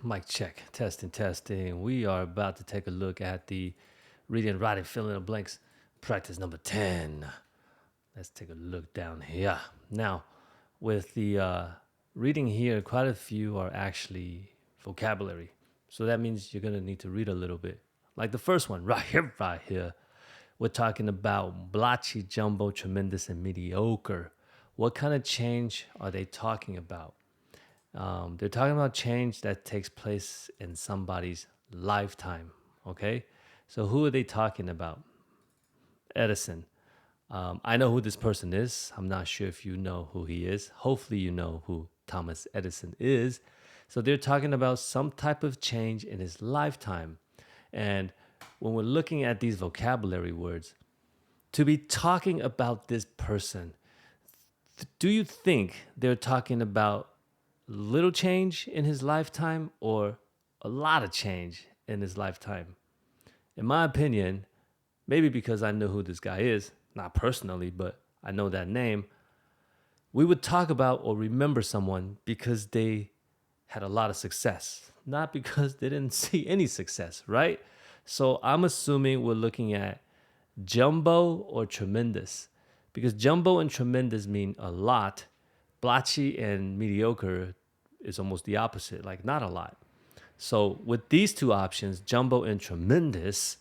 Mic check. Testing, testing. We are about to take a look at the reading, writing, filling in the blanks practice number 10. Let's take a look down here. Now, with the reading here, quite a few are actually vocabulary. So that means you're going to need to read a little bit. Like the first one, right here, right here. We're talking about blotchy, jumbo, tremendous, and mediocre. What kind of change are they talking about? They're talking about change that takes place in somebody's lifetime. Okay, so who are they talking about? Edison. I know who this person is. I'm not sure if you know who he is. Hopefully, you know who Thomas Edison is. So they're talking about some type of change in his lifetime. And when we're looking at these vocabulary words, to be talking about this person, do you think they're talking about little change in his lifetime or a lot of change in his lifetime? In my opinion, maybe because I know who this guy is, not personally, but I know that name, we would talk about or remember someone because they had a lot of success, not because they didn't see any success, right? So I'm assuming we're looking at jumbo or tremendous, because jumbo and tremendous mean a lot. Blotchy and mediocre is almost the opposite, like not a lot. So with these two options, jumbo and tremendous,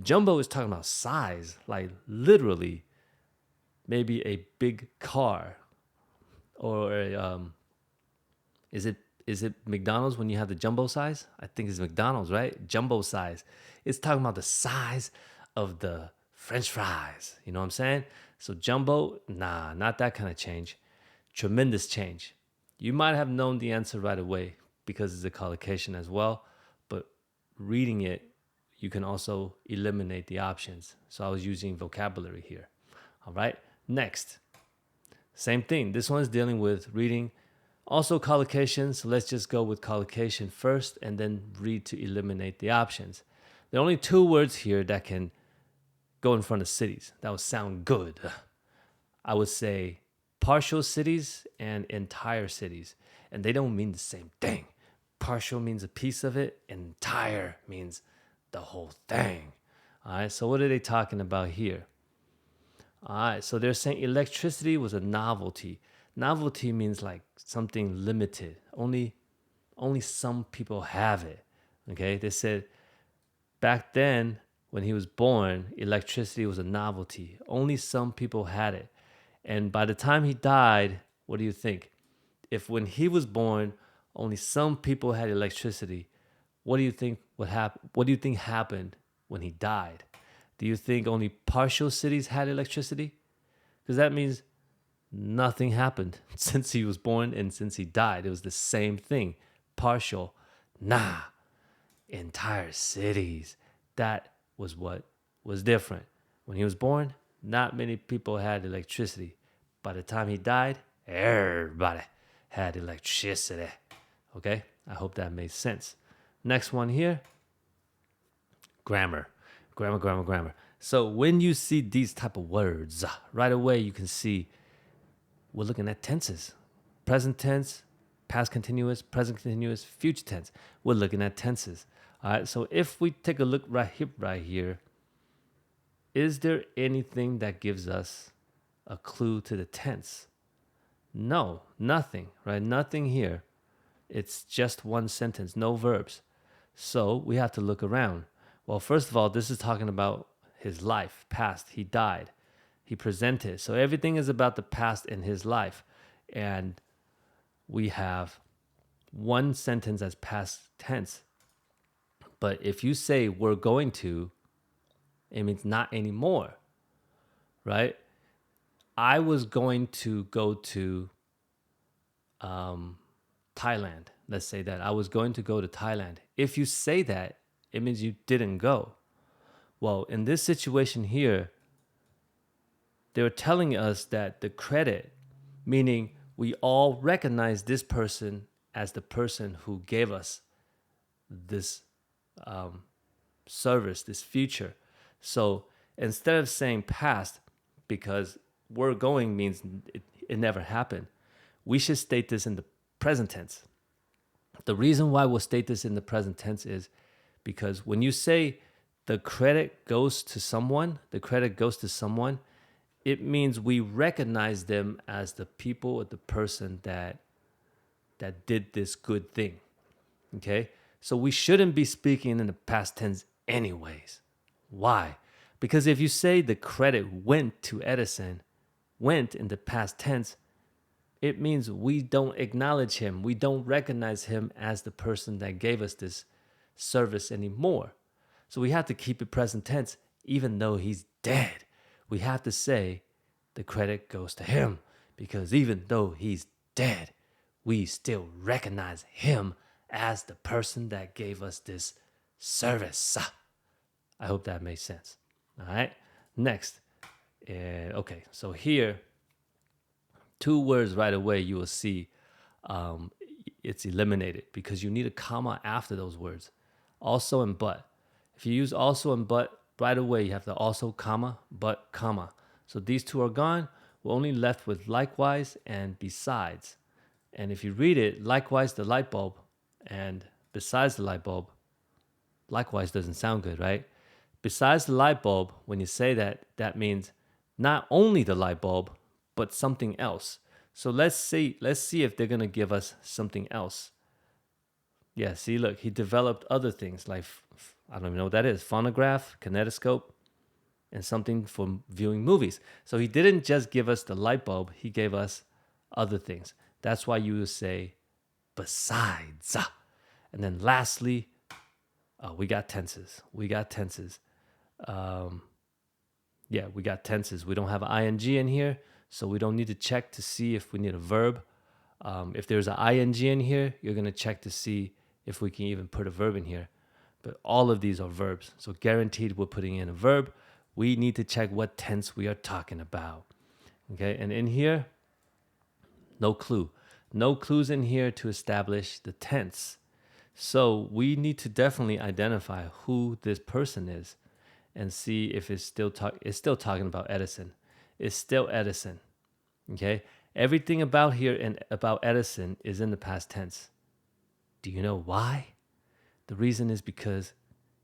jumbo is talking about size, like literally maybe a big car, or is it McDonald's when you have the jumbo size? I think it's McDonald's, right? Jumbo size. It's talking about the size of the French fries. You know what I'm saying? So jumbo, nah, not that kind of change. Tremendous change. You might have known the answer right away because it's a collocation as well, but reading it, you can also eliminate the options. So I was using vocabulary here. All right. Next, same thing. This one is dealing with reading. Also collocation. So let's just go with collocation first and then read to eliminate the options. There are only two words here that can go in front of cities. That would sound good. I would say partial cities and entire cities. And they don't mean the same thing. Partial means a piece of it, entire means the whole thing. All right, so what are they talking about here? All right, so they're saying electricity was a novelty. Novelty means like something limited. Only some people have it. Okay, they said back then when he was born, electricity was a novelty. Only some people had it. And by the time he died, what do you think? If when he was born, only some people had electricity, what do you think would happen? What do you think happened when he died? Do you think only partial cities had electricity? Because that means nothing happened since he was born and since he died. It was the same thing. Partial. Nah. Entire cities. That was what was different. When he was born, not many people had electricity. By the time he died, everybody had electricity. Okay? I hope that made sense. Next one here, grammar. Grammar. So when you see these type of words, right away you can see we're looking at tenses. Present tense, past continuous, present continuous, future tense. We're looking at tenses. All right, so if we take a look right here, is there anything that gives us a clue to the tense? No, nothing, right? Nothing here. It's just one sentence, no verbs. So we have to look around. Well, first of all, this is talking about his life, past. He died. He presented. So everything is about the past in his life. And we have one sentence as past tense. But if you say we're going to, it means not anymore, right? I was going to go to Thailand. Let's say that I was going to go to Thailand. If you say that, it means you didn't go. Well, in this situation here, they're telling us that the credit, meaning we all recognize this person as the person who gave us this service, this future. So instead of saying past, because we're going means it never happened, we should state this in the present tense. The reason why we'll state this in the present tense is because when you say the credit goes to someone, it means we recognize them as the people or the person that did this good thing. Okay? So we shouldn't be speaking in the past tense anyways. Why? Because if you say the credit went to Edison, went in the past tense, it means we don't acknowledge him. We don't recognize him as the person that gave us this service anymore. So we have to keep it present tense, even though he's dead. We have to say the credit goes to him, because even though he's dead, we still recognize him as the person that gave us this service. I hope that makes sense. All right. Next. Okay. So here, 2 words right away you will see it's eliminated because you need a comma after those words. Also and but. If you use also and but, right away you have the also comma, but comma. So these 2 are gone. We're only left with likewise and besides. And if you read it, likewise the light bulb and besides the light bulb, likewise doesn't sound good, right? Besides the light bulb, when you say that, that means not only the light bulb, but something else. So let's see if they're gonna give us something else. Yeah, see, look, he developed other things like I don't even know what that is, phonograph, kinetoscope, and something for viewing movies. So he didn't just give us the light bulb, he gave us other things. That's why you would say besides. And then lastly, we got tenses. We got tenses. We got tenses. We don't have an ing in here, so we don't need to check to see if we need a verb. If there's an ing in here, you're going to check to see if we can even put a verb in here. But all of these are verbs, so guaranteed we're putting in a verb. We need to check what tense we are talking about. Okay, and in here, no clue. No clues in here to establish the tense. So we need to definitely identify who this person is and see if it's still talking about Edison. It's still Edison. Okay? Everything about here and about Edison is in the past tense. Do you know why? The reason is because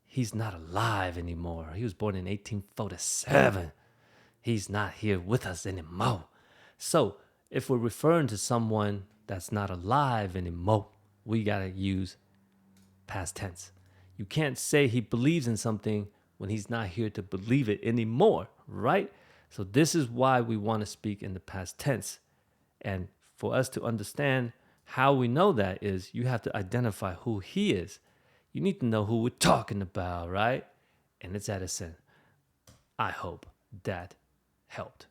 he's not alive anymore. He was born in 1847. He's not here with us anymore. So if we're referring to someone that's not alive anymore, we gotta use past tense. You can't say he believes in something when he's not here to believe it anymore, right? So this is why we want to speak in the past tense. And for us to understand how we know that is you have to identify who he is. You need to know who we're talking about, right? And it's Edison. I hope that helped.